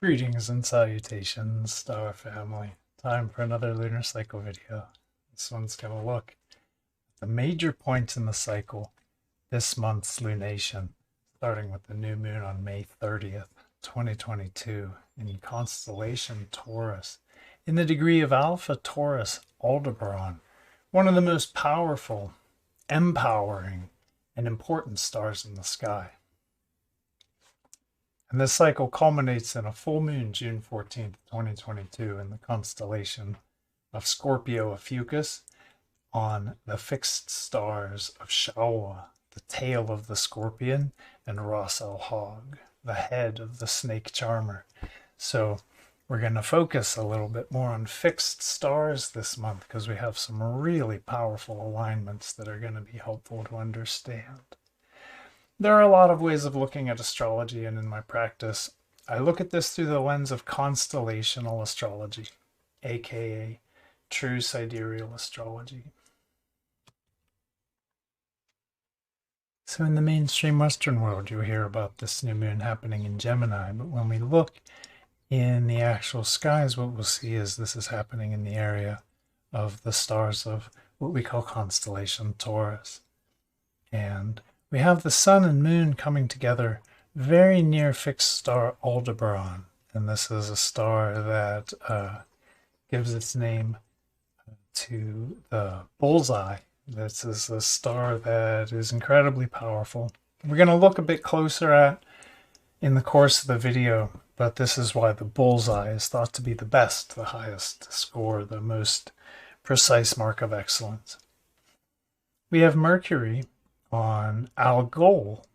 Greetings and salutations, Star Family. Time for another lunar cycle video. This one's going to look at the major points in the cycle this month's lunation, starting with the new moon on May 30th, 2022, in constellation Taurus, in the degree of Alpha Taurus Aldebaran, one of the most powerful, empowering, and important stars in the sky. And this cycle culminates in a full moon June 14th, 2022 in the constellation of Scorpio Ophiuchus on the fixed stars of Shawa, the tail of the scorpion, and Ras Al Hog, the head of the snake charmer. So we're going to focus a little bit more on fixed stars this month because we have some really powerful alignments that are going to be helpful to understand. There are a lot of ways of looking at astrology, and in my practice, I look at this through the lens of constellational astrology, aka true sidereal astrology. So in the mainstream Western world, you'll hear about this new moon happening in Gemini, but when we look in the actual skies, what we'll see is this is happening in the area of the stars of what we call constellation Taurus. And we have the sun and moon coming together very near fixed star Aldebaran. And this is a star that gives its name to the bullseye. This is a star that is incredibly powerful. We're going to look a bit closer at in the course of the video, but this is why the bullseye is thought to be the best, the highest score, the most precise mark of excellence. We have Mercury on Algol,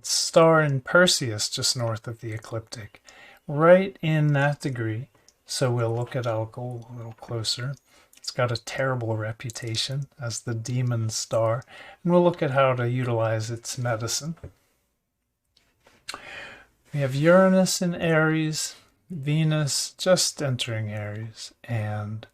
star in Perseus just north of the ecliptic, right in that degree. So we'll look at Algol a little closer. It's got a terrible reputation as the demon star, and we'll look at how to utilize its medicine. We have Uranus in Aries, Venus just entering Aries, and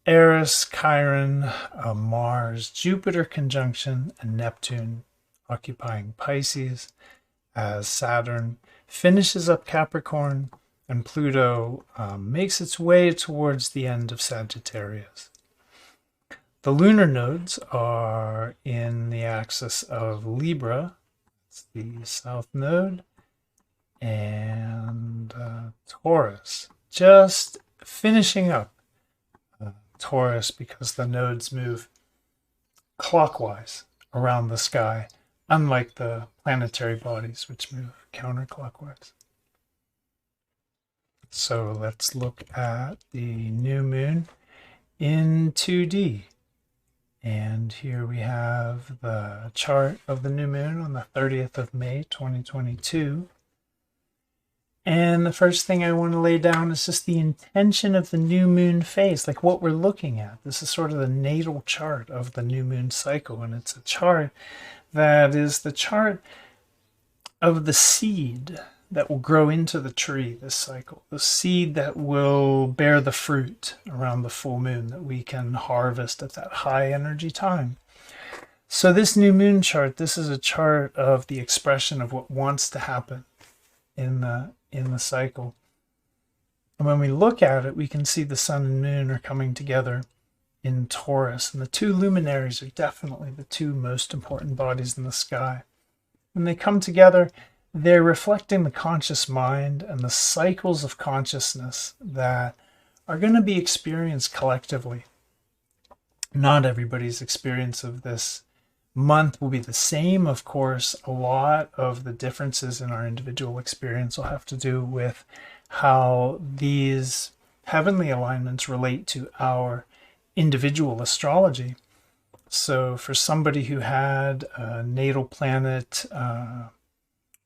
Eris, Chiron, Mars, Jupiter conjunction, and Neptune occupying Pisces as Saturn finishes up Capricorn and Pluto makes its way towards the end of Sagittarius. The lunar nodes are in the axis of Libra, that's the south node, and Taurus, just finishing up Taurus because the nodes move clockwise around the sky, unlike the planetary bodies which move counterclockwise. So let's look at the new moon in 2D. And here we have the chart of the new moon on the 30th of May, 2022. And the first thing I want to lay down is just the intention of the new moon phase, like what we're looking at. This is sort of the natal chart of the new moon cycle, and it's a chart that is the chart of the seed that will grow into the tree this cycle, the seed that will bear the fruit around the full moon that we can harvest at that high energy time. So this new moon chart, this is a chart of the expression of what wants to happen in the cycle. And when we look at it, we can see the sun and moon are coming together in Taurus, and the two luminaries are definitely the two most important bodies in the sky. When they come together, they're reflecting the conscious mind and the cycles of consciousness that are going to be experienced collectively. Not everybody's experience of this month will be the same. Of course, a lot of the differences in our individual experience will have to do with how these heavenly alignments relate to our individual astrology. So for somebody who had a natal planet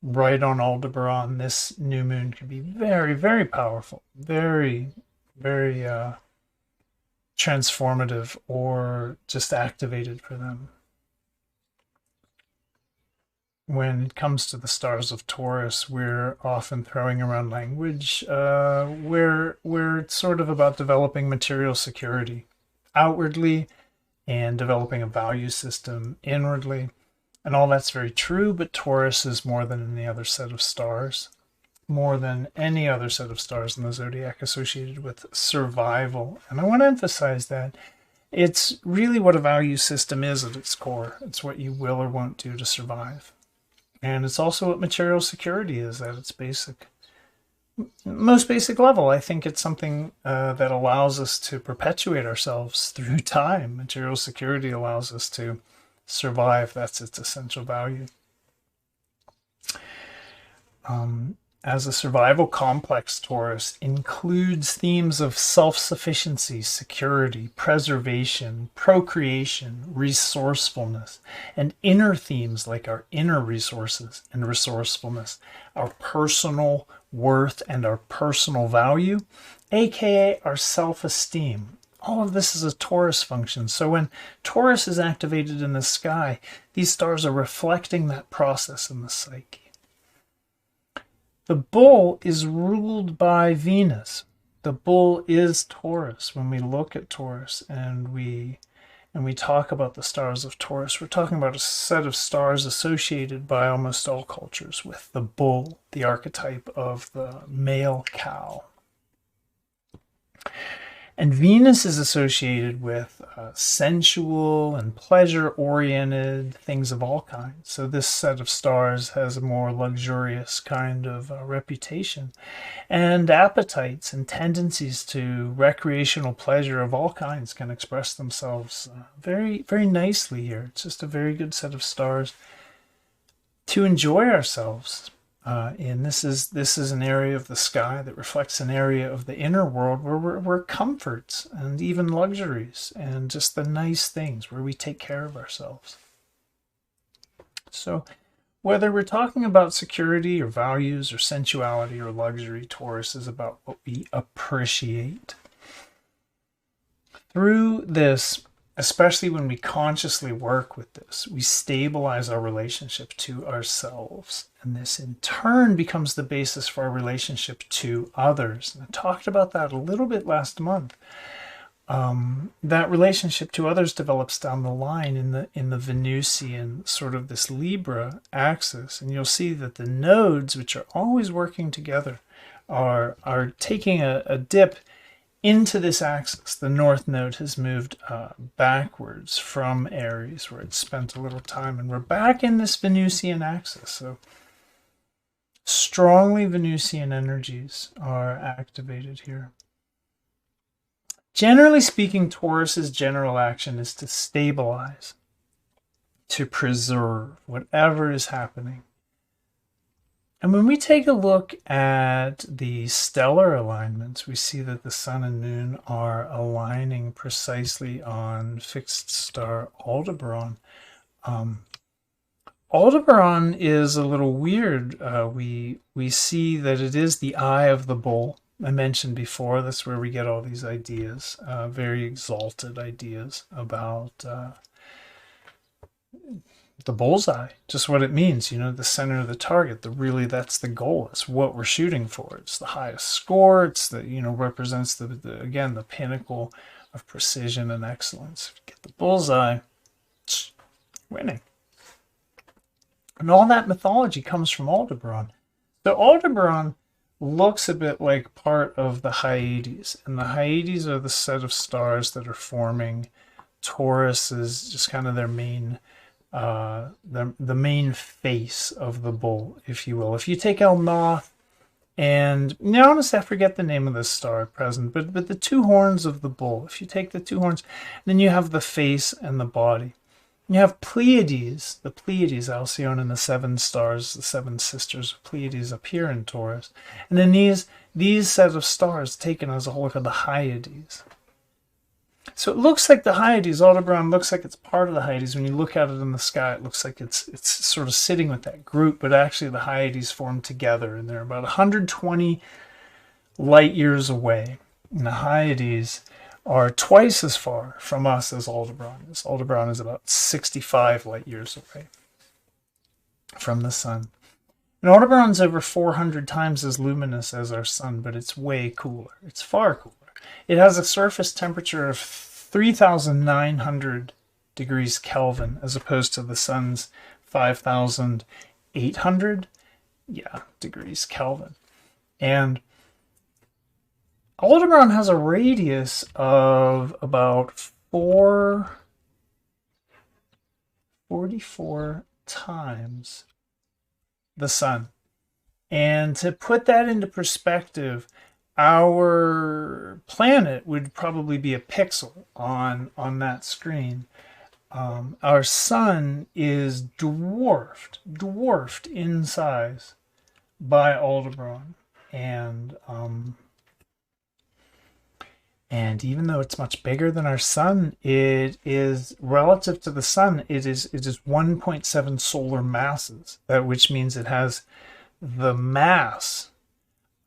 right on Aldebaran, this new moon can be very, very powerful, very, very transformative, or just activated for them. When it comes to the stars of Taurus, we're often throwing around language where it's sort of about developing material security outwardly and developing a value system inwardly. And all that's very true, but Taurus is more than any other set of stars. more than any other set of stars in the zodiac associated with survival. And I want to emphasize that it's really what a value system is at its core. It's what you will or won't do to survive. And it's also what material security is at its most basic level. I think it's something that allows us to perpetuate ourselves through time. Material security allows us to survive. That's its essential value. As a survival complex, Taurus includes themes of self-sufficiency, security, preservation, procreation, resourcefulness, and inner themes like our inner resources and resourcefulness, our personal worth and our personal value, aka our self-esteem. All of this is a Taurus function. So when Taurus is activated in the sky, these stars are reflecting that process in the psyche. The bull is ruled by Venus. The bull is Taurus. When we look at Taurus and we talk about the stars of Taurus, we're talking about a set of stars associated by almost all cultures with the bull, the archetype of the male cow. And Venus is associated with sensual and pleasure-oriented things of all kinds. So this set of stars has a more luxurious kind of reputation. And appetites and tendencies to recreational pleasure of all kinds can express themselves very, very nicely here. It's just a very good set of stars to enjoy ourselves. And this is an area of the sky that reflects an area of the inner world where we're comforts and even luxuries and just the nice things where we take care of ourselves. So whether we're talking about security or values or sensuality or luxury, Taurus is about what we appreciate. Through this, especially when we consciously work with this, we stabilize our relationship to ourselves. And this in turn becomes the basis for our relationship to others. And I talked about that a little bit last month. That relationship to others develops down the line in the Venusian, sort of this Libra axis. And you'll see that the nodes, which are always working together, are taking a dip into this axis. The north node has moved backwards from Aries, where it spent a little time, and we're back in this Venusian axis. So strongly Venusian energies are activated here. Generally speaking, Taurus's general action is to stabilize, to preserve whatever is happening. And when we take a look at the stellar alignments, we see that the sun and moon are aligning precisely on fixed star Aldebaran. Aldebaran is a little weird. We see that it is the eye of the bull. I mentioned before, that's where we get all these ideas, very exalted ideas about the bullseye, just what it means, the center of the target. That's the goal. It's what we're shooting for. It's the highest score. It's the, represents the pinnacle of precision and excellence. If you get the bullseye, winning. And all that mythology comes from Aldebaran. So Aldebaran looks a bit like part of the Hyades, and the Hyades are the set of stars that are forming Taurus is just kind of their main the main face of the bull, if you will. If you take El Noth, and honestly, I forget the name of this star at present, but the two horns of the bull, if you take the two horns, then you have the face and the body. You have Pleiades, the Pleiades, Alcyone, and the seven stars, the seven sisters of Pleiades up here in Taurus. And then these set of stars taken as a whole are the Hyades. So it looks like the Hyades, Aldebaran looks like it's part of the Hyades. When you look at it in the sky, it looks like it's sort of sitting with that group, but actually the Hyades form together, and they're about 120 light years away. And the Hyades are twice as far from us as Aldebaran is. Aldebaran is about 65 light years away from the sun. And Aldebaran's over 400 times as luminous as our sun, but it's way cooler. It's far cooler. It has a surface temperature of 3,900 degrees Kelvin, as opposed to the sun's 5,800 degrees Kelvin. And Aldebaran has a radius of about 44 times the sun. And to put that into perspective, our planet would probably be a pixel on that screen. Our sun is dwarfed in size by Aldebaran, and even though it's much bigger than our sun, it is relative to the sun. It is 1.7 solar masses, which means it has the mass,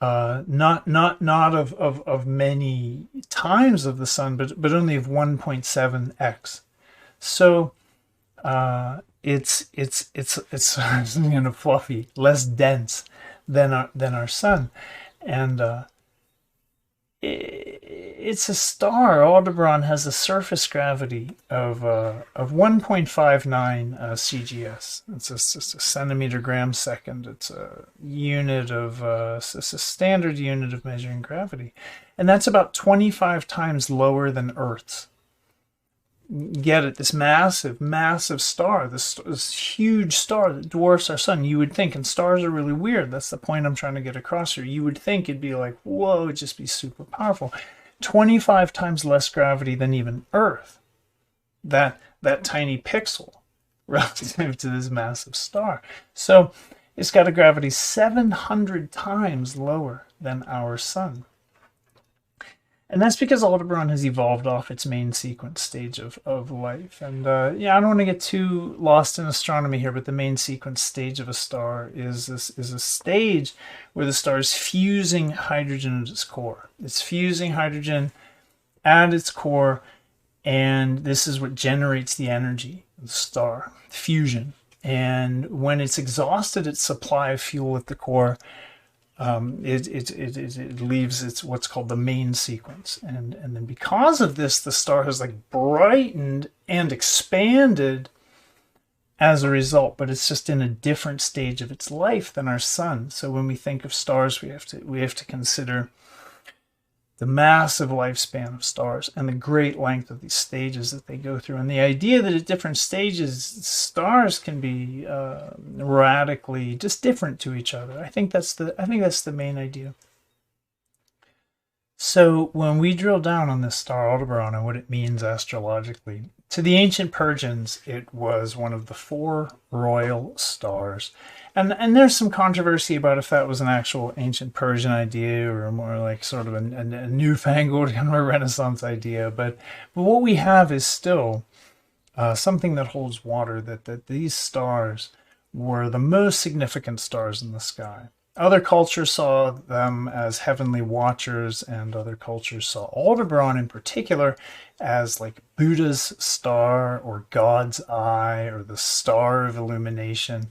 not of many times of the sun, but only of 1.7x. So it's fluffy, less dense than our sun, and it's a star. Aldebaran has a surface gravity of 1.59 CGS. It's just a centimeter gram second. It's a unit of it's a standard unit of measuring gravity, and that's about 25 times lower than Earth's. Get it? This massive star, this huge star that dwarfs our sun. You would think, and stars are really weird. That's the point I'm trying to get across here. You would think it'd be like, whoa, it'd just be super powerful. 25 times less gravity than even Earth. That tiny pixel relative to this massive star. So it's got a gravity 700 times lower than our sun. And that's because Aldebaran has evolved off its main sequence stage of life. And yeah, I don't want to get too lost in astronomy here, but the main sequence stage of a star is a stage where the star is fusing hydrogen at its core. It's fusing hydrogen at its core, and this is what generates the energy of the star, fusion. And when it's exhausted its supply of fuel at the core, it leaves its what's called the main sequence, and then because of this, the star has like brightened and expanded as a result, but it's just in a different stage of its life than our sun. So when we think of stars, we have to consider the massive lifespan of stars and the great length of these stages that they go through, and the idea that at different stages stars can be radically just different to each other. I think that's the main idea. So when we drill down on this star Aldebaran and what it means astrologically, to the ancient Persians, it was one of the 4 royal stars. And there's some controversy about if that was an actual ancient Persian idea or more like sort of a newfangled kind of a Renaissance idea. But what we have is still something that holds water, that these stars were the most significant stars in the sky. Other cultures saw them as heavenly watchers, and other cultures saw Aldebaran in particular as like Buddha's star or God's eye or the star of illumination.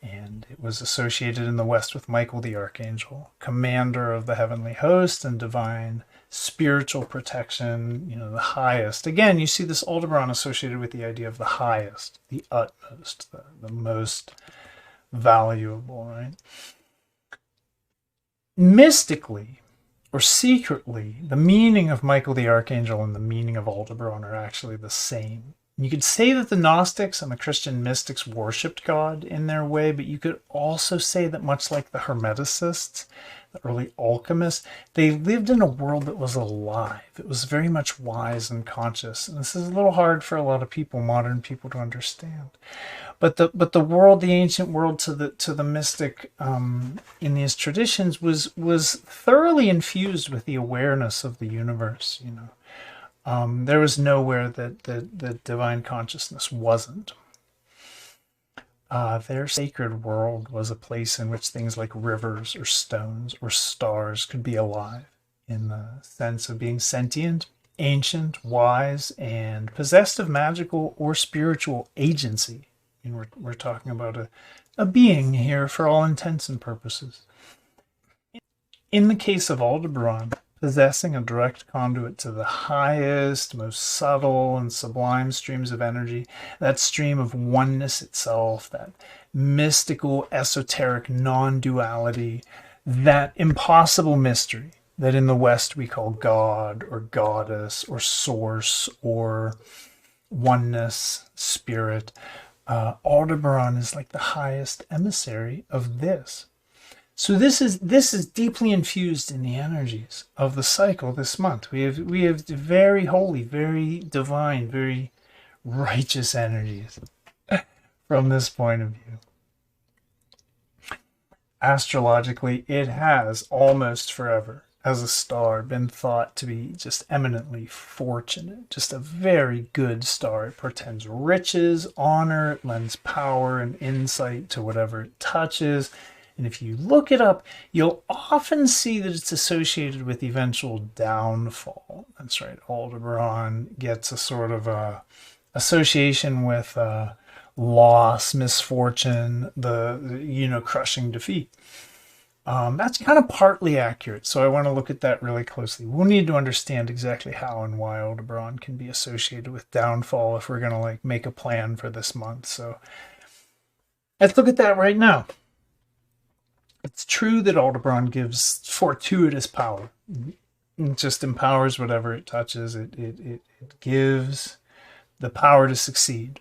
And it was associated in the West with Michael the Archangel, commander of the heavenly host and divine spiritual protection, the highest. Again, you see this Aldebaran associated with the idea of the highest, the utmost, the most valuable, right? Mystically or secretly, the meaning of Michael the Archangel and the meaning of Aldebaran are actually the same. You could say that the Gnostics and the Christian mystics worshipped God in their way, but you could also say that much like the Hermeticists, the early alchemists, they lived in a world that was alive. It was very much wise and conscious. And this is a little hard for a lot of people, modern people, to understand. But the world, the ancient world to the mystic in these traditions was thoroughly infused with the awareness of the universe, There was nowhere that divine consciousness wasn't. Their sacred world was a place in which things like rivers or stones or stars could be alive, in the sense of being sentient, ancient, wise, and possessed of magical or spiritual agency. We're talking about a being here for all intents and purposes. In the case of Aldebaran, possessing a direct conduit to the highest, most subtle and sublime streams of energy, that stream of oneness itself, that mystical, esoteric non-duality, that impossible mystery that in the West we call God or Goddess or Source or oneness, spirit. Aldebaran is like the highest emissary of this. So this is deeply infused in the energies of the cycle this month. We have very holy, very divine, very righteous energies from this point of view. Astrologically, it has almost forever, as a star, been thought to be just eminently fortunate, just a very good star. It portends riches, honor, it lends power and insight to whatever it touches. And if you look it up, you'll often see that it's associated with eventual downfall. That's right, Aldebaran gets a sort of association with loss, misfortune, the crushing defeat. That's kind of partly accurate, so I want to look at that really closely. We'll need to understand exactly how and why Aldebaran can be associated with downfall if we're going to make a plan for this month. So let's look at that right now. It's true that Aldebaran gives fortuitous power. It just empowers whatever it touches. It gives the power to succeed.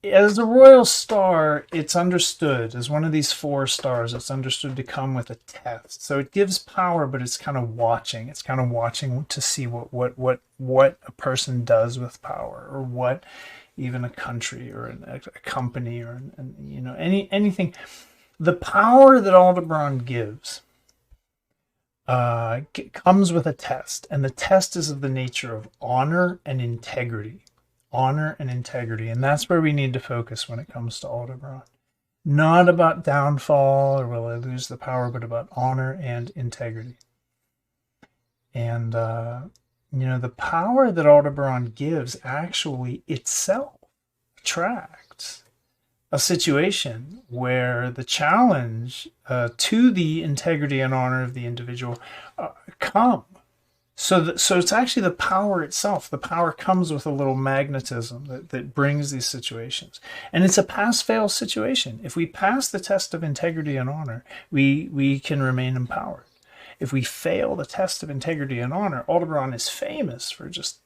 As a royal star, it's understood, as one of these 4 stars, it's understood to come with a test. So it gives power, but it's kind of watching. It's kind of watching to see what a person does with power, or what even a country or a company or anything. The power that Aldebaran gives comes with a test, and the test is of the nature of honor and integrity. Honor and integrity, and that's where we need to focus when it comes to Aldebaran. Not about downfall or will I lose the power, but about honor and integrity. And the power that Aldebaran gives actually itself attracts a situation where the challenge to the integrity and honor of the individual come. So it's actually the power itself. The power comes with a little magnetism that brings these situations. And it's a pass-fail situation. If we pass the test of integrity and honor, we can remain empowered. If we fail the test of integrity and honor, Aldebaran is famous for just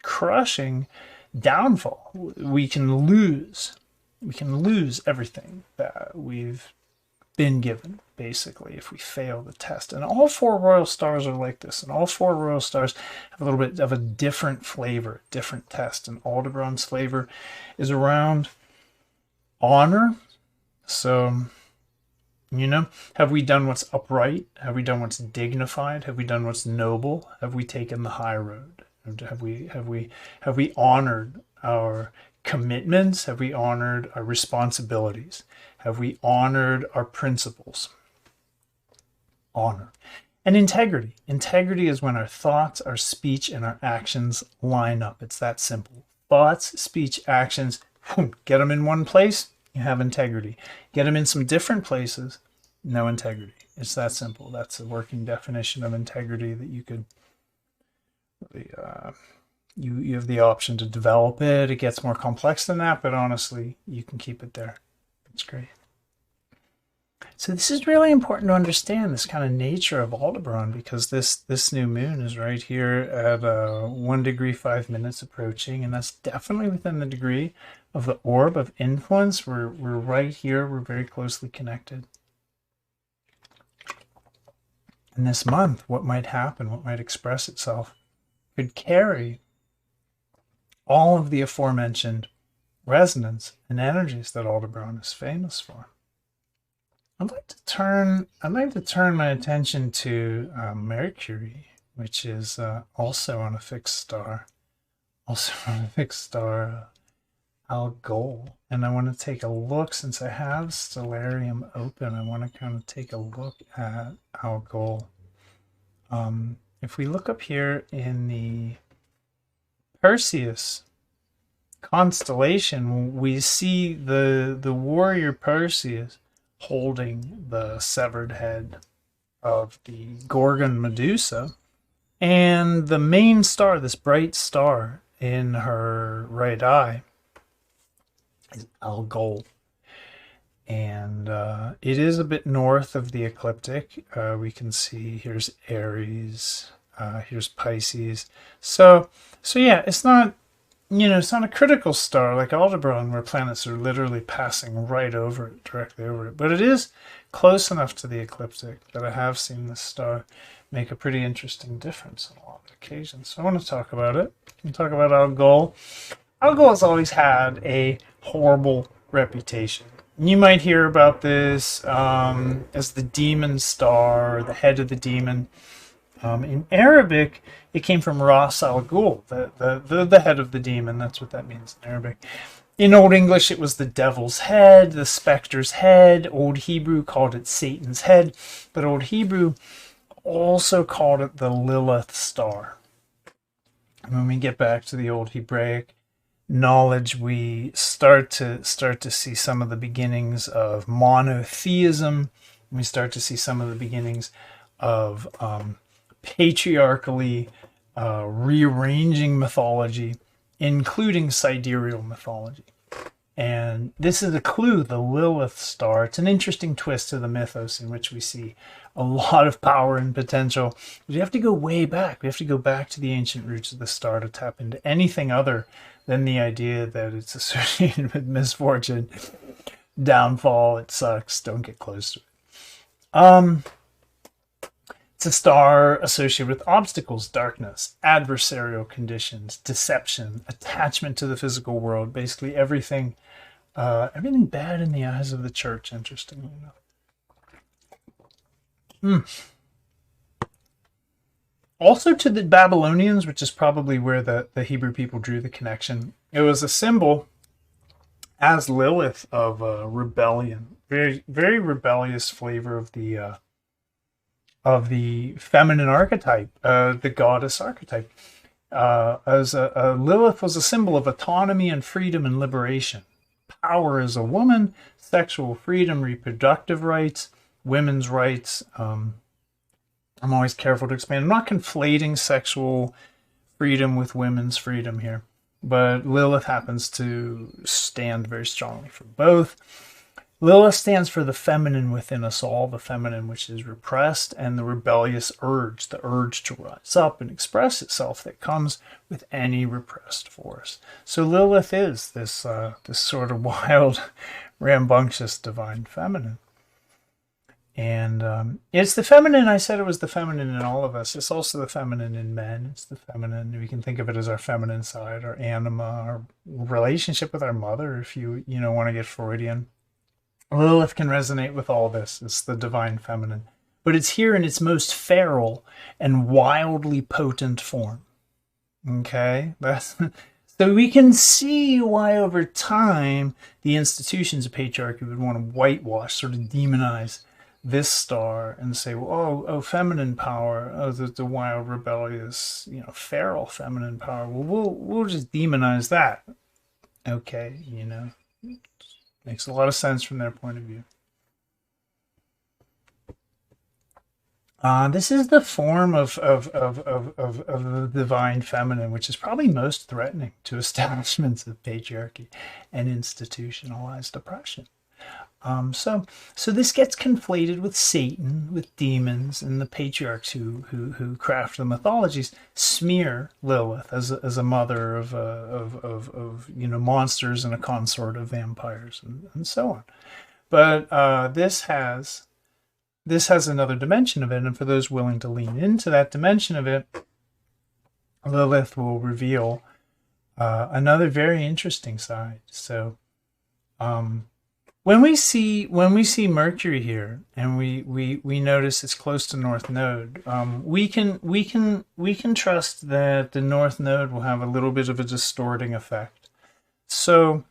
crushing downfall. We can lose everything that we've been given, basically, if we fail the test. And all 4 royal stars are like this, and all 4 royal stars have a little bit of a different flavor, different test. And Aldebaran's flavor is around honor. So, have we done what's upright? Have we done what's dignified? Have we done what's noble? Have we taken the high road? Have we honored our commitments? Have we honored our responsibilities? Have we honored our principles? Honor. And integrity. Integrity is when our thoughts, our speech, and our actions line up. It's that simple. Thoughts, speech, actions, get them in one place, you have integrity. Get them in some different places, no integrity. It's that simple. That's a working definition of integrity that you could really, you have the option to develop it. It gets more complex than that, but honestly, you can keep it there. It's great. So this is really important to understand, this kind of nature of Aldebaran, because this new moon is right here at 1 degree 5 minutes approaching, and that's definitely within the degree of the orb of influence. We're right here. We're very closely connected. And this month, what might happen, what might express itself, could carry all of the aforementioned resonance and energies that Aldebaran is famous for. I'd like to turn my attention to Mercury, which is also on a fixed star, Algol. And I want to take a look, since I have Stellarium open, I want to kind of take a look at Algol. If we look up here in the Perseus constellation, we see the warrior Perseus holding the severed head of the Gorgon Medusa, and the main star, this bright star in her right eye, is Algol. And it is a bit north of the ecliptic. We can see here's Aries, here's Pisces. So yeah, it's not, it's not a critical star like Aldebaran where planets are literally passing right over it, directly over it. But it is close enough to the ecliptic that I have seen this star make a pretty interesting difference on a lot of occasions. So I want to talk about it. We can talk about Algol. Algol has always had a horrible reputation. You might hear about this as the demon star, or the head of the demon. In Arabic, it came from Ras Al Ghul, the head of the demon. That's what that means in Arabic. In Old English, it was the devil's head, the specter's head. Old Hebrew called it Satan's head, but Old Hebrew also called it the Lilith star. And when we get back to the Old Hebraic knowledge, we start to see some of the beginnings of monotheism. We start to see some of the beginnings of patriarchally rearranging mythology, including sidereal mythology. And this is a clue, the Lilith star. It's an interesting twist to the mythos in which we see a lot of power and potential. We have to go way back. We have to go back to the ancient roots of the star to tap into anything other than the idea that it's associated with misfortune, downfall, it sucks, don't get close to it. It's a star associated with obstacles, darkness, adversarial conditions, deception, attachment to the physical world, basically everything bad in the eyes of the church, interestingly enough. Also to the Babylonians, which is probably where the Hebrew people drew the connection. It was a symbol, as Lilith, of rebellion, very, very rebellious flavor of the feminine archetype, the goddess archetype. Lilith was a symbol of autonomy and freedom and liberation. Power as a woman, sexual freedom, reproductive rights, women's rights. I'm always careful to explain. I'm not conflating sexual freedom with women's freedom here, but Lilith happens to stand very strongly for both. Lilith stands for the feminine within us all, the feminine which is repressed, and the rebellious urge, the urge to rise up and express itself that comes with any repressed force. So Lilith is this sort of wild, rambunctious divine feminine. And it's the feminine. I said it was the feminine in all of us. It's also the feminine in men. It's the feminine. We can think of it as our feminine side, our anima, our relationship with our mother, if you want to get Freudian. Lilith can resonate with all this. It's the divine feminine. But it's here in its most feral and wildly potent form. Okay? So we can see why over time the institutions of patriarchy would want to whitewash, sort of demonize this star and say, well, oh, feminine power, oh, the wild, rebellious, feral feminine power. Well, we'll just demonize that. Okay, makes a lot of sense from their point of view. This is the form of the divine feminine, which is probably most threatening to establishments of patriarchy and institutionalized oppression. So this gets conflated with Satan, with demons, and the patriarchs who craft the mythologies smear Lilith as a mother of monsters and a consort of vampires and so on. But this has another dimension of it, and for those willing to lean into that dimension of it, Lilith will reveal another very interesting side. So. When we see Mercury here, and we notice it's close to North Node, we can trust that the North Node will have a little bit of a distorting effect. So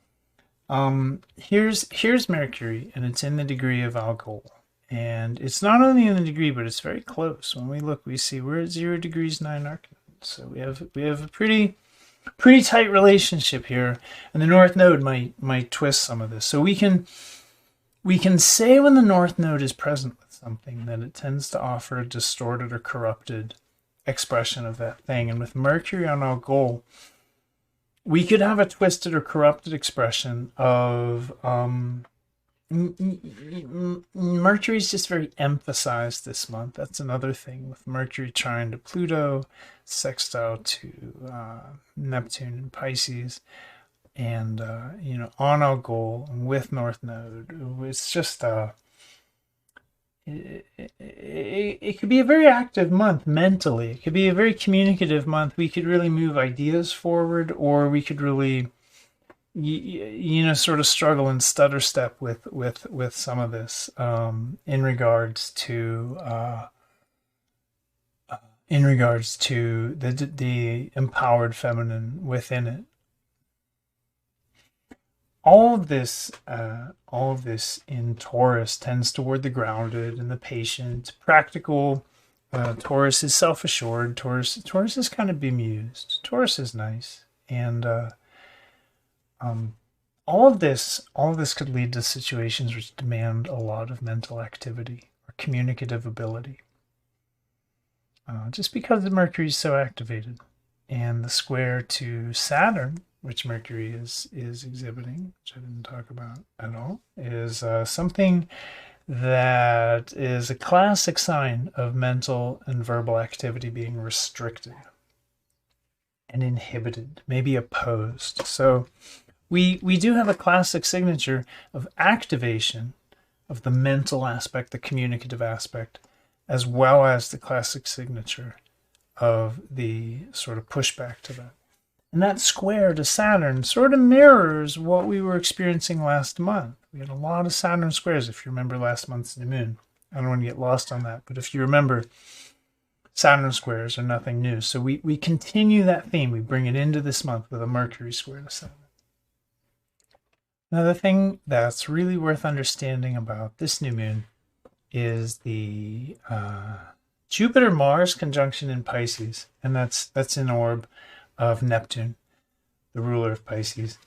here's Mercury, and it's in the degree of Algol, and it's not only in the degree, but it's very close. When we look, we see we're at 0 degrees 9 arcans. So we have a pretty tight relationship here, and the North Node might twist some of this. So we can say when the North Node is present with something that it tends to offer a distorted or corrupted expression of that thing. And with Mercury on Algol, we could have a twisted or corrupted expression of Mercury's just very emphasized this month. That's another thing with Mercury trine to Pluto, sextile to Neptune and Pisces, and on our goal with North Node. It's just it could be a very active month mentally. It could be a very communicative month. We could really move ideas forward, or we could really sort of struggle and stutter step with some of this in regards to the empowered feminine within it. All of this in Taurus tends toward the grounded and the patient, practical. Taurus is self-assured. Taurus is kind of bemused. Taurus is nice, and all of this could lead to situations which demand a lot of mental activity or communicative ability, just because the Mercury is so activated, and the square to Saturn, which Mercury is exhibiting, which I didn't talk about at all, is something that is a classic sign of mental and verbal activity being restricted and inhibited, maybe opposed. So we do have a classic signature of activation of the mental aspect, the communicative aspect, as well as the classic signature of the sort of pushback to that. And that square to Saturn sort of mirrors what we were experiencing last month. We had a lot of Saturn squares, if you remember last month's new moon. I don't want to get lost on that, but if you remember, Saturn squares are nothing new. So we continue that theme. We bring it into this month with a Mercury square to Saturn. Another thing that's really worth understanding about this new moon is the Jupiter-Mars conjunction in Pisces, and that's an orb of Neptune, the ruler of Pisces.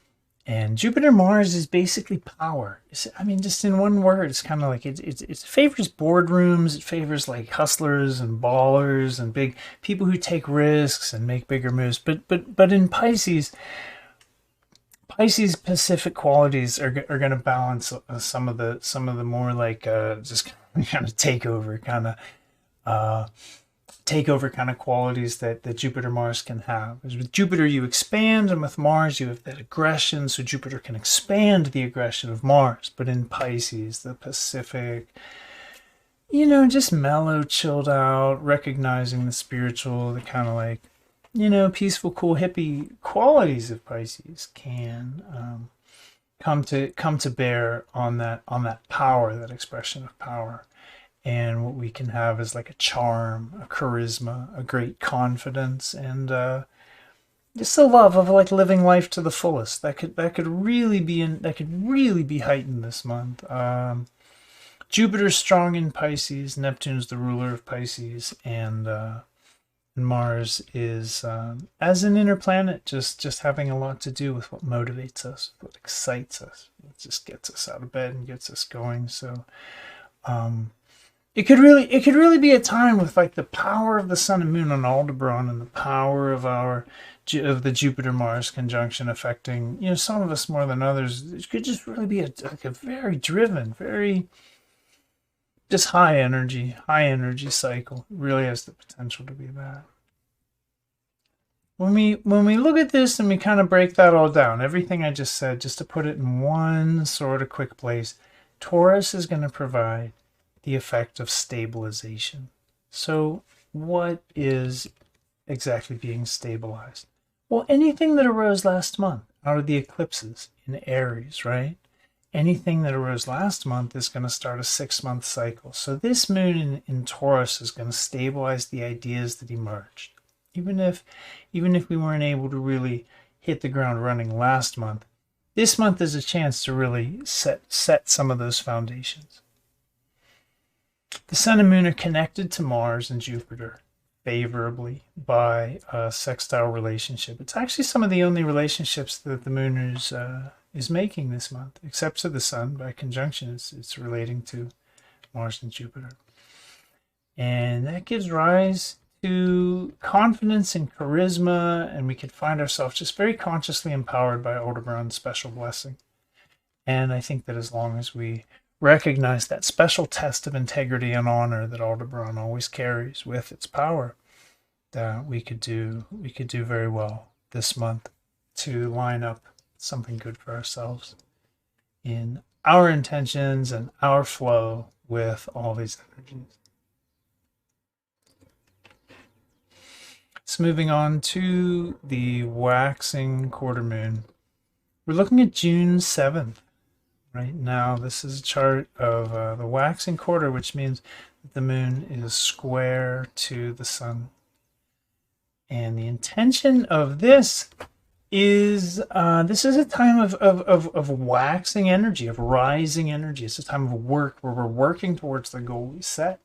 And Jupiter-Mars is basically power. I mean, just in one word, it's kind of like it favors boardrooms. It favors like hustlers and ballers and big people who take risks and make bigger moves. But in Pisces Pacific qualities are going to balance some of the more like just kind of takeover kind of qualities that Jupiter Mars can have. With Jupiter you expand, and with Mars you have that aggression, so Jupiter can expand the aggression of Mars. But in Pisces, the Pacific, just mellow, chilled out, recognizing the spiritual, the kind of like peaceful, cool, hippie qualities of Pisces can come to bear on that power, that expression of power. And what we can have is like a charm, a charisma, a great confidence, and just the love of like living life to the fullest. That could really be heightened this month. Jupiter's strong in Pisces. Neptune's the ruler of Pisces, and Mars is as an inner planet, just having a lot to do with what motivates us, what excites us, what just gets us out of bed and gets us going. So. It could really be a time with like the power of the Sun and Moon on Aldebaran and the power of the Jupiter-Mars conjunction affecting some of us more than others. It could just really be a very driven, very just high energy cycle. It really has the potential to be that. When we look at this and we kind of break that all down, everything I just said, just to put it in one sort of quick place, Taurus is going to provide the effect of stabilization. So what is exactly being stabilized? Well, anything that arose last month out of the eclipses in Aries, right? Anything that arose last month is going to start a 6-month cycle. So this moon in Taurus is going to stabilize the ideas that emerged. Even if we weren't able to really hit the ground running last month, this month is a chance to really set some of those foundations. The Sun and Moon are connected to Mars and Jupiter favorably by a sextile relationship. It's actually some of the only relationships that the Moon is making this month, except for the Sun. By conjunction, it's relating to Mars and Jupiter. And that gives rise to confidence and charisma, and we could find ourselves just very consciously empowered by Aldebaran's special blessing. And I think that as long as we recognize that special test of integrity and honor that Aldebaran always carries with its power, that we could do very well this month to line up something good for ourselves in our intentions and our flow with all these energies. So moving on to the waxing quarter moon. We're looking at June 7th. Right now, this is a chart of the waxing quarter, which means that the moon is square to the sun. And the intention of this is a time of waxing energy, of rising energy. It's a time of work where we're working towards the goal we set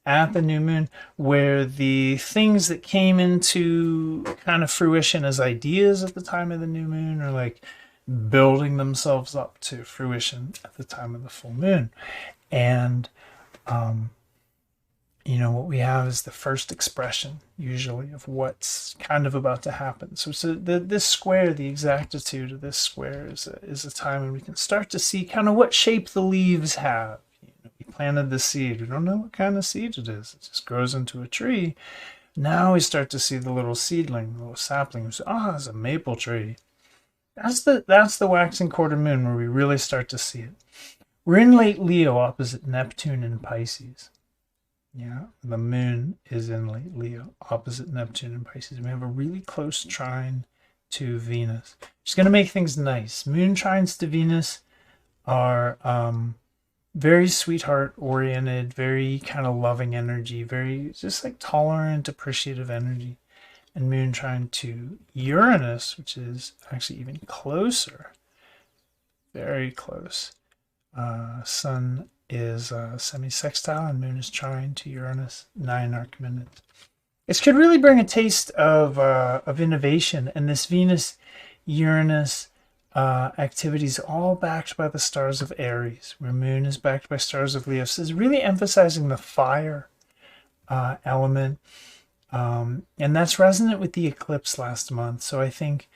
at the new moon, where the things that came into kind of fruition as ideas at the time of the new moon are like building themselves up to fruition at the time of the full moon. And what we have is the first expression usually of what's kind of about to happen. So this square, the exactitude of this square is a time when we can start to see kind of what shape the leaves have. We planted the seed. We don't know what kind of seed it is. It just grows into a tree. Now we start to see the little seedling, the little sapling. We say, it's a maple tree. That's the waxing quarter moon where we really start to see it. We're in late Leo opposite Neptune in Pisces. Yeah, the moon is in late Leo opposite Neptune in Pisces. We have a really close trine to Venus. Just going to make things nice. Moon trines to Venus are very sweetheart oriented, very kind of loving energy, very just like tolerant, appreciative energy. And moon trine to Uranus, which is actually even closer, very close. Sun is semi-sextile and moon is trine to Uranus, 9 arc minutes. This could really bring a taste of innovation, and this Venus-Uranus activities all backed by the stars of Aries, where moon is backed by stars of Leo. So it's really emphasizing the fire element. And that's resonant with the eclipse last month. So I think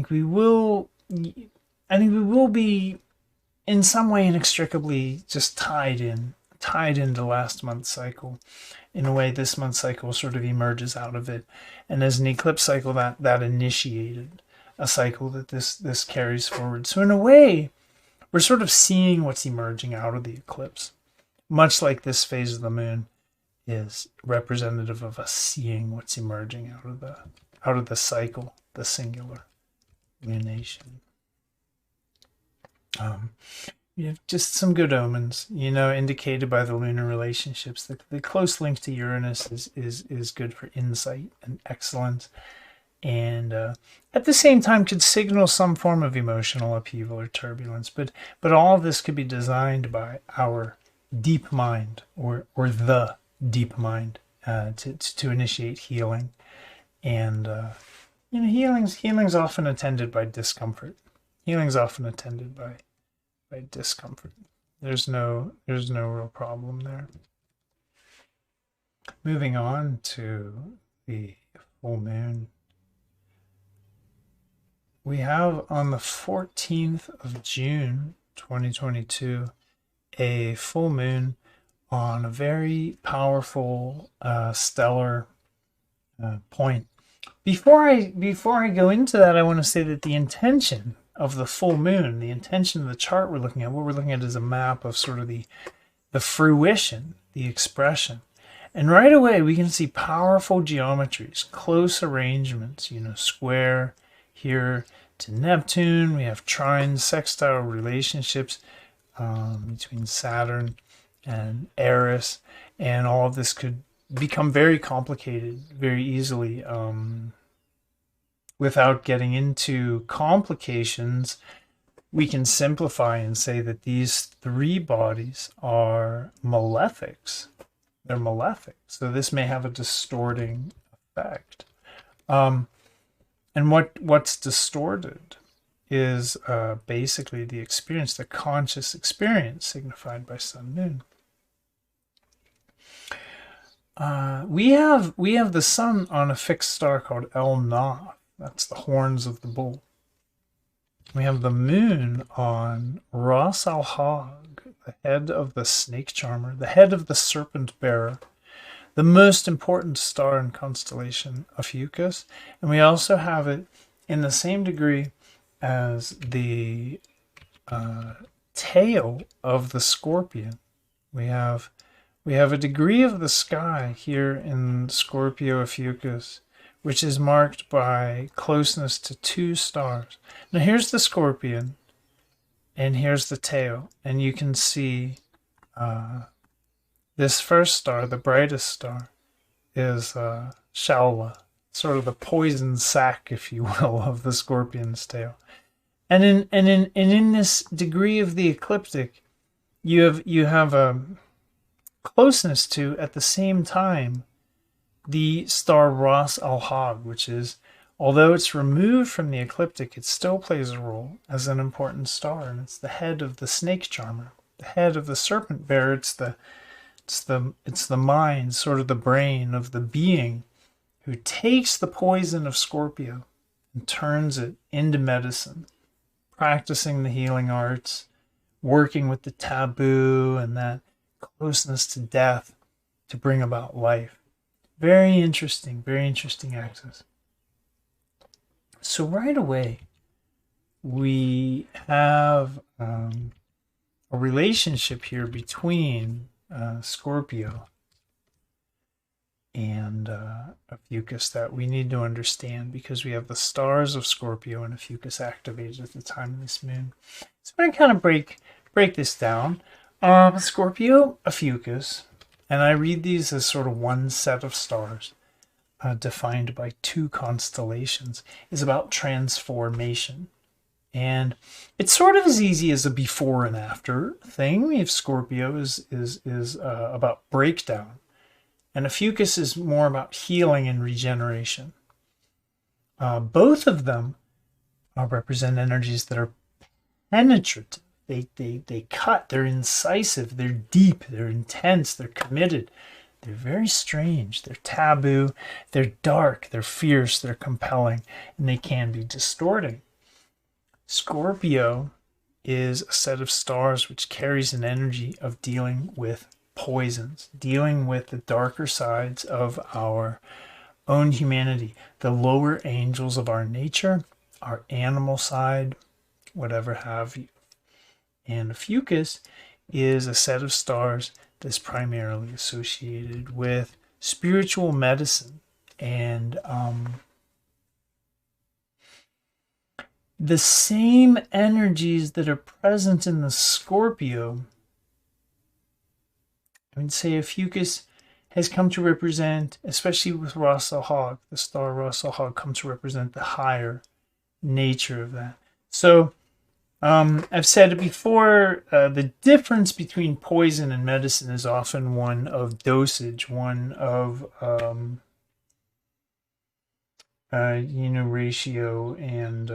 we will be in some way inextricably just tied into last month's cycle. In a way, this month's cycle sort of emerges out of it. And as an eclipse cycle, that initiated a cycle that this carries forward. So in a way, we're sort of seeing what's emerging out of the eclipse, much like this phase of the moon is representative of us seeing what's emerging out of the cycle, the singular lunation. You have just some good omens, indicated by the lunar relationships. The close link to Uranus is good for insight and excellence, and at the same time could signal some form of emotional upheaval or turbulence. But all of this could be designed by our deep mind or the deep mind to initiate healing. And healing's often attended by discomfort. Healing's often attended by discomfort. There's no real problem there. Moving on to the full moon. We have on the 14th of June 2022 a full moon on a very powerful stellar point. Before I go into that, I want to say that the intention of the full moon, the intention of the chart we're looking at, what we're looking at is a map of sort of the fruition, the expression. And right away we can see powerful geometries, close arrangements, square here to Neptune. We have trine, sextile relationships between Saturn and Eris, and all of this could become very complicated very easily. Without getting into complications, we can simplify and say that these three bodies are malefics. They're malefic. So this may have a distorting effect. And what's distorted is basically the experience, the conscious experience signified by sun moon. We have the sun on a fixed star called El Na. That's the horns of the bull. We have the moon on Ras Al Hog, the head of the snake charmer, the head of the serpent bearer, the most important star in constellation Ophiuchus. And we also have it in the same degree as the tail of the scorpion. We have a degree of the sky here in Scorpio Ophiuchus, which is marked by closeness to two stars. Now here's the scorpion, and here's the tail, and you can see this first star, the brightest star, is Shalwa, sort of the poison sac, if you will, of the scorpion's tail. And in this degree of the ecliptic, you have a closeness to, at the same time, the star Ras Al Hog, which is, although it's removed from the ecliptic, it still plays a role as an important star, and it's the head of the snake charmer, the head of the serpent bearer. It's the mind, sort of the brain of the being who takes the poison of Scorpio and turns it into medicine, practicing the healing arts, working with the taboo and that closeness to death to bring about life. Very interesting axis. So right away, we have a relationship here between Scorpio and Ophiuchus that we need to understand, because we have the stars of Scorpio and Ophiuchus activated at the time of this moon. So I'm going to kind of break this down. Scorpio, Ophiuchus, and I read these as sort of one set of stars defined by two constellations, is about transformation. And it's sort of as easy as a before and after thing. If Scorpio is about breakdown, and Ophiuchus is more about healing and regeneration. Both of them represent energies that are penetrative. They cut, they're incisive, they're deep, they're intense, they're committed. They're very strange, they're taboo, they're dark, they're fierce, they're compelling, and they can be distorting. Scorpio is a set of stars which carries an energy of dealing with poisons, dealing with the darker sides of our own humanity, the lower angels of our nature, our animal side, whatever have you. And Ophiuchus is a set of stars that's primarily associated with spiritual medicine and the same energies that are present in the Scorpio. I would say Ophiuchus has come to represent, especially with Ras Al Hog, the star Ras Al Hog, come to represent the higher nature of that. So I've said it before, the difference between poison and medicine is often one of dosage, one of ratio and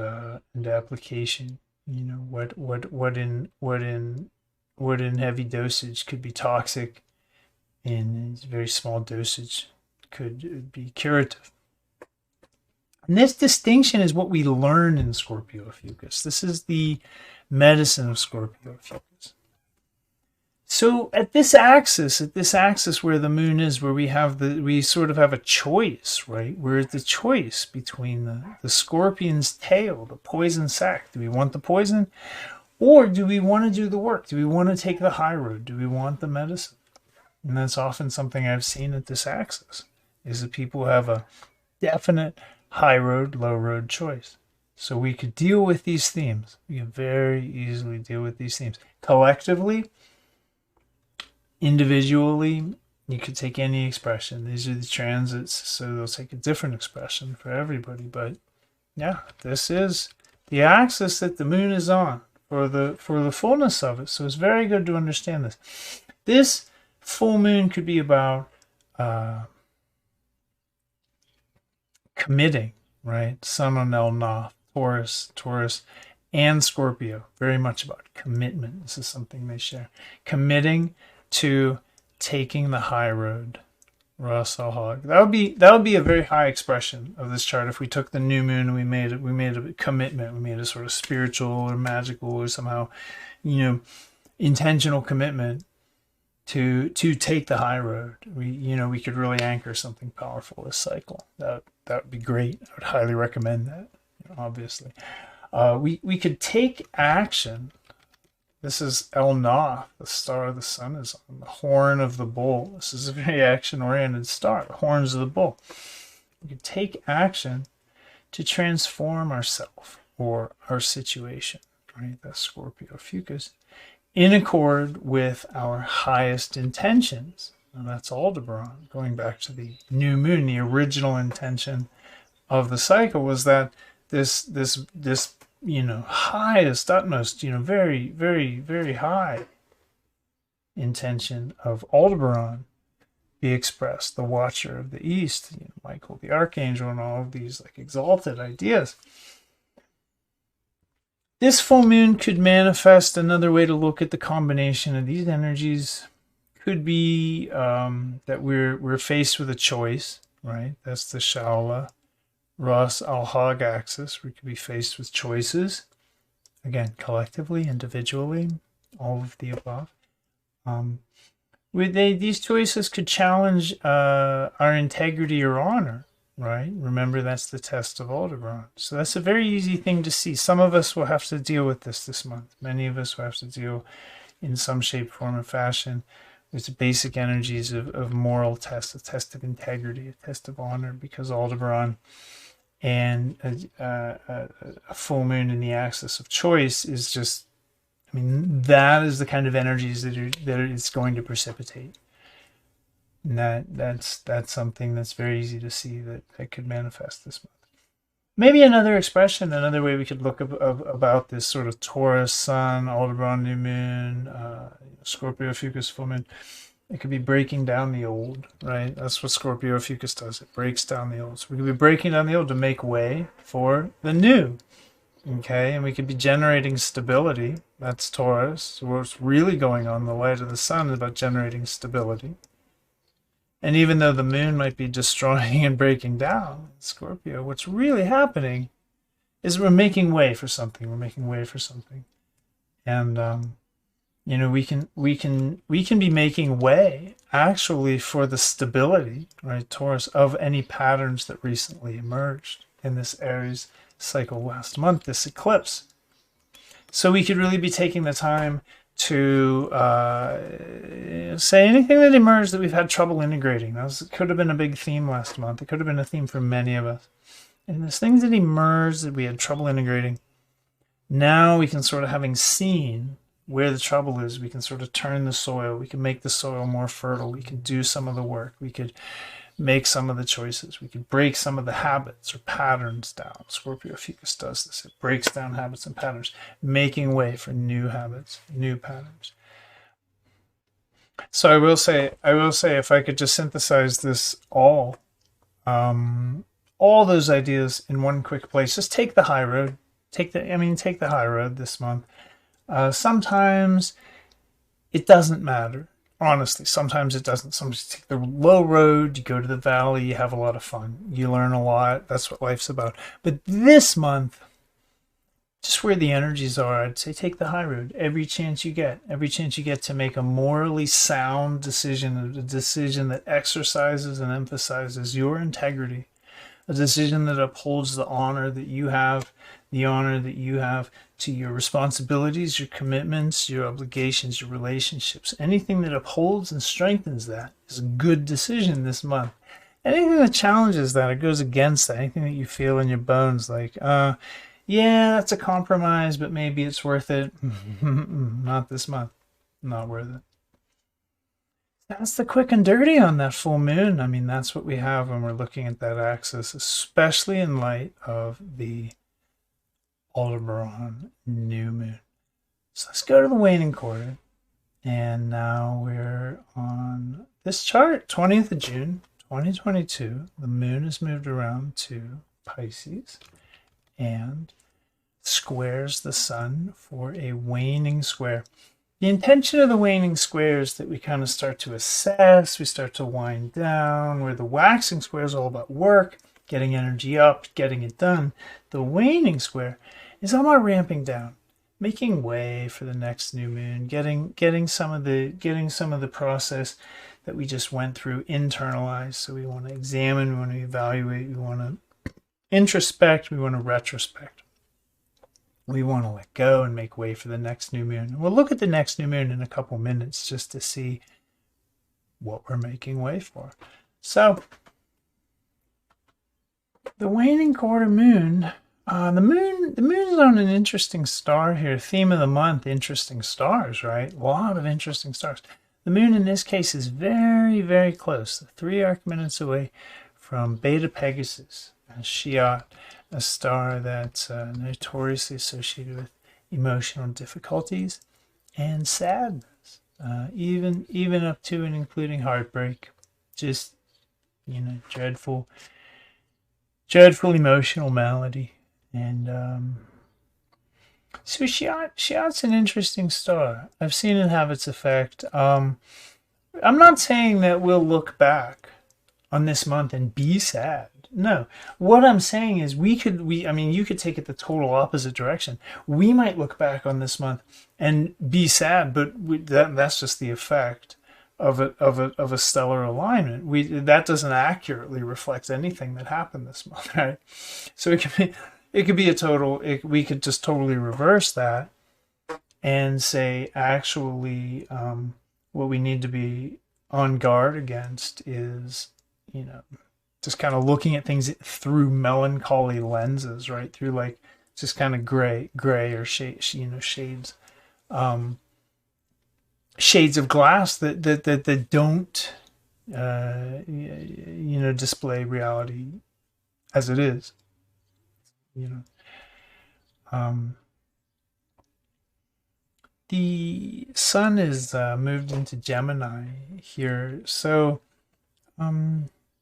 application. What in heavy dosage could be toxic, and very small dosage could be curative. And this distinction is what we learn in Scorpio Ophiuchus. This is the medicine of Scorpio Ophiuchus. So at this axis where the moon is, where we sort of have a choice, right? We're at the choice between the scorpion's tail, the poison sac. Do we want the poison, or do we want to do the work? Do we want to take the high road? Do we want the medicine? And that's often something I've seen at this axis, is that people have a definite high road, low road choice. So we could deal with these themes. We can very easily deal with these themes. Collectively, individually, you could take any expression. These are the transits, so they'll take a different expression for everybody. But yeah, this is the axis that the moon is on for the fullness of it. So it's very good to understand this. This full moon could be about committing, right? Sun on El Noth, Taurus, and Scorpio. Very much about commitment. This is something they share. Committing to taking the high road, Ras Al Hag. That would be a very high expression of this chart if we took the new moon and we made a commitment, we made a sort of spiritual or magical or somehow, intentional commitment to take the high road. We could really anchor something powerful this cycle. That would be great. I would highly recommend that. Obviously, we could take action. This is El Na, the star of the sun is on the horn of the bull. This is a very action-oriented star, the horns of the bull. We could take action to transform ourselves or our situation, right? That's Scorpio Fucus, in accord with our highest intentions. And that's Aldebaran. Going back to the new moon, the original intention of the cycle was that this highest, utmost, very, very, very high intention of Aldebaran be expressed, the watcher of the east, Michael the archangel, and all of these like exalted ideas. This full moon could manifest. Another way to look at the combination of these energies could be that we're faced with a choice, right? That's the Shaula Ras Al Hag axis. We could be faced with choices, again, collectively, individually, all of the above. These choices could challenge our integrity or honor, right? Remember, that's the test of Aldebaran. So that's a very easy thing to see. Some of us will have to deal with this month. Many of us will have to deal in some shape, form, or fashion with the basic energies of moral test, a test of integrity, a test of honor, because Aldebaran and a full moon in the axis of choice is just, that is the kind of energies that it's going to precipitate. And that's something that's very easy to see that could manifest this month. Maybe another expression, another way we could look about this sort of Taurus sun, Aldebaran new moon, Scorpio Fucus full moon. It could be breaking down the old, right? That's what Scorpio Fucus does. It breaks down the old. So we could be breaking down the old to make way for the new. Okay, and we could be generating stability. That's Taurus. So what's really going on, the light of the sun, is about generating stability. And even though the moon might be destroying and breaking down, Scorpio, what's really happening is we're making way for something. We're making way for something. And we can be making way actually for the stability, right, Taurus, of any patterns that recently emerged in this Aries cycle last month, this eclipse. So we could really be taking the time to say anything that emerged that we've had trouble integrating. That could have been a big theme last month. It could have been a theme for many of us. And there's things that emerged that we had trouble integrating. Now we can sort of, having seen where the trouble is, we can sort of turn the soil. We can make the soil more fertile. We can do some of the work. We could make some of the choices. We could break some of the habits or patterns down. Scorpio Fucus does this. It breaks down habits and patterns, making way for new habits, new patterns. So I will say, if I could just synthesize this all those ideas in one quick place, just take the high road. Take the high road this month. Sometimes it doesn't matter. Honestly, sometimes it doesn't. Sometimes you take the low road, you go to the valley, you have a lot of fun. You learn a lot. That's what life's about. But this month, just where the energies are, I'd say take the high road. Every chance you get to make a morally sound decision, a decision that exercises and emphasizes your integrity, a decision that upholds the honor that you have to your responsibilities, your commitments, your obligations, your relationships. Anything that upholds and strengthens that is a good decision this month. Anything that challenges that or goes against that, anything that you feel in your bones like, yeah, that's a compromise, but maybe it's worth it. Not this month. Not worth it. That's the quick and dirty on that full moon. That's what we have when we're looking at that axis, especially in light of the Aldebaran new moon. So let's go to the waning quarter. And now we're on this chart, 20th of June, 2022. The moon has moved around to Pisces and squares the sun for a waning square. The intention of the waning square is that we kind of start to assess, we start to wind down, where the waxing square is all about work, getting energy up, getting it done. The waning square is all about ramping down, making way for the next new moon, getting some of the process that we just went through internalized. So we want to examine, we want to evaluate, we want to introspect, we want to retrospect. We want to let go and make way for the next new moon. We'll look at the next new moon in a couple minutes just to see what we're making way for. So, the waning quarter moon, the moon is on an interesting star here. Theme of the month, interesting stars, right? A lot of interesting stars. The moon in this case is very, very close, 3 arc minutes away from Beta Pegasus, a Shiat, a star that's notoriously associated with emotional difficulties and sadness, even up to and including heartbreak, just, you know, dreadful emotional malady. And so Shiat's an interesting star. I've seen it have its effect. I'm not saying that we'll look back on this month and be sad. No, what I'm saying is I mean, you could take it the total opposite direction. We might look back on this month and be sad, but that's just the effect of a stellar alignment. That doesn't accurately reflect anything that happened this month, right? So it could be a total. We could just totally reverse that and say, actually, what we need to be on guard against is, you know, just kind of looking at things through melancholy lenses, right? Through like just kind of gray or shades of glass that don't, display reality as it is, The sun is moved into Gemini here, so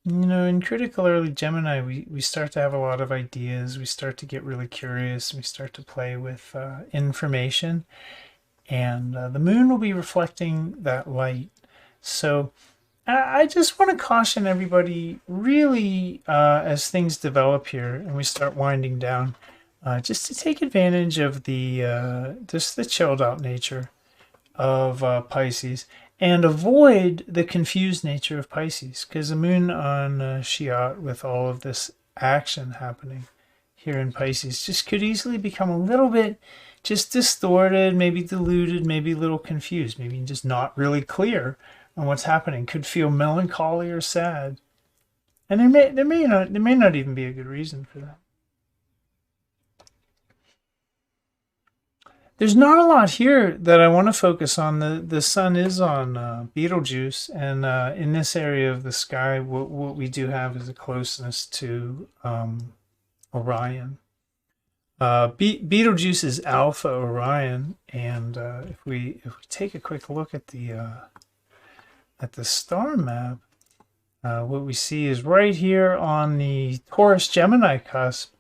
in critical early Gemini, we start to have a lot of ideas. We start to get really curious. We start to play with information. And the moon will be reflecting that light. So I just want to caution everybody, really, as things develop here and we start winding down, just to take advantage of just the chilled out nature of Pisces, and avoid the confused nature of Pisces, because the moon on Shiat, with all of this action happening here in Pisces, just could easily become a little bit just distorted, maybe diluted, maybe a little confused, maybe just not really clear on what's happening. Could feel melancholy or sad, and there may not even be a good reason for that. There's not a lot here that I want to focus on. The sun is on Betelgeuse, and in this area of the sky, what we do have is a closeness to Orion. Betelgeuse is Alpha Orion, and if we take a quick look at the star map, what we see is right here on the Taurus Gemini cusp.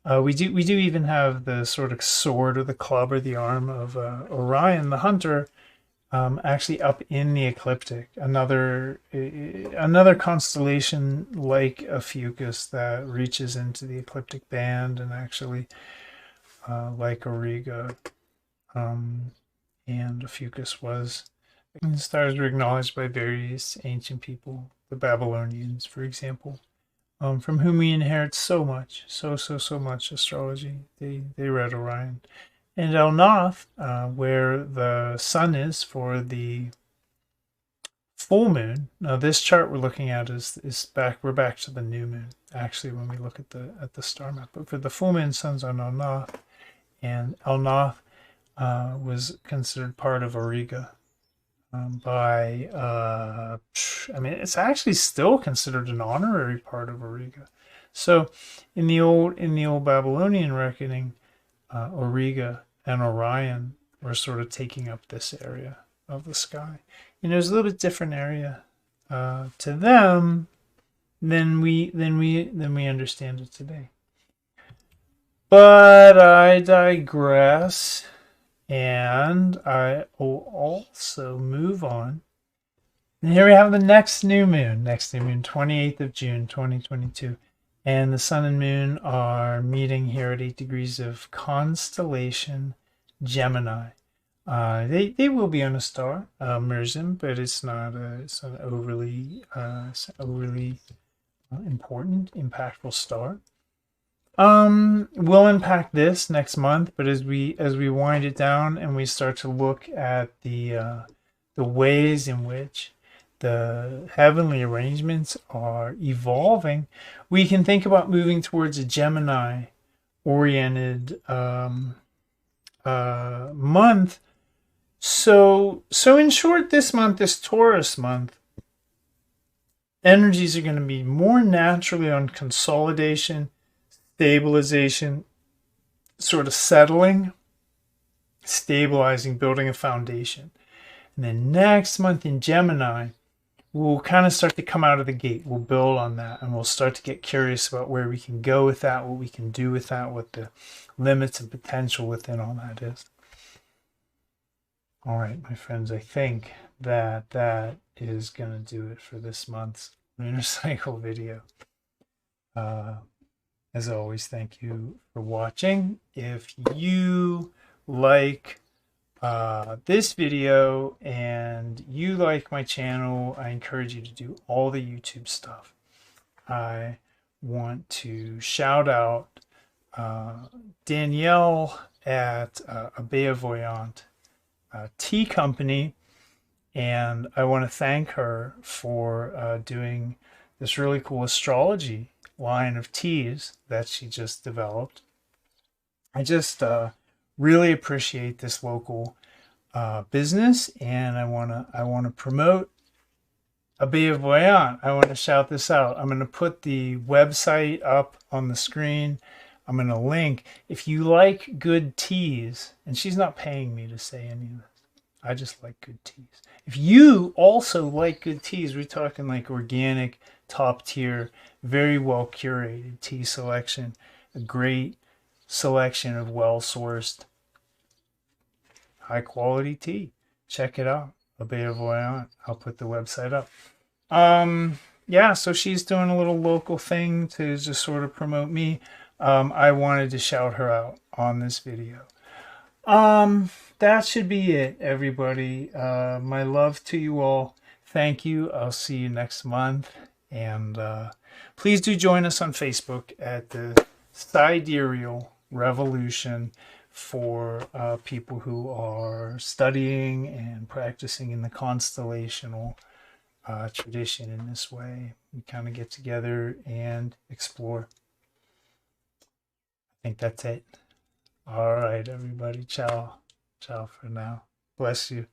We do even have the sort of sword or the club or the arm of Orion, the hunter, actually up in the ecliptic. Another constellation like Ophiuchus that reaches into the ecliptic band, and actually like Auriga, and Ophiuchus was. The stars were acknowledged by various ancient people, the Babylonians, for example. From whom we inherit so much, so much astrology. They read Orion. And El Nath, where the sun is for the full moon. Now this chart we're looking at we're back to the new moon, actually, when we look at the star map. But for the full moon, sun's on El Nath, and El Nath was considered part of Auriga. It's actually still considered an honorary part of Auriga. So in the old Babylonian reckoning, Auriga and Orion were sort of taking up this area of the sky. It was a little bit different area to them than we understand it today. But I digress. And I will also move on. And here we have the next new moon, 28th of June, 2022. And the sun and moon are meeting here at 8 degrees of constellation Gemini. They will be on a star, Mersum, but it's not an overly important, impactful star. We'll unpack this next month, but as we wind it down and we start to look at the ways in which the heavenly arrangements are evolving, we can think about moving towards a Gemini oriented month. So in short, this month, this Taurus month, energies are going to be more naturally on consolidation, stabilization, sort of settling, stabilizing, building a foundation. And then next month in Gemini, we'll kind of start to come out of the gate. We'll build on that, and we'll start to get curious about where we can go with that, what we can do with that, what the limits and potential within all that is. All right, my friends, I think that is going to do it for this month's lunar cycle video. As always, thank you for watching. If you like this video and you like my channel, I encourage you to do all the YouTube stuff. I want to shout out Danielle at a Beavoyant tea company, and I want to thank her for doing this really cool astrology line of teas that she just developed. I just really appreciate this local business, and I want to promote a Beavoyant. I want to shout this out. I'm going to put the website up on the screen. I'm going to link. If you like good teas, and she's not paying me to say any of this, I just like good teas. If you also like good teas, we're talking like organic, top tier, very well curated tea selection, a great selection of well-sourced, high-quality tea. Check it out, a Beavoyant. I'll put the website up. Yeah, so she's doing a little local thing to just sort of promote me. I wanted to shout her out on this video. That should be it, everybody. My love to you all. Thank you. I'll see you next month. And please do join us on Facebook at the Sidereal Revolution for people who are studying and practicing in the constellational tradition in this way. We kind of get together and explore. I think that's it. All right, everybody. Ciao. Ciao for now. Bless you.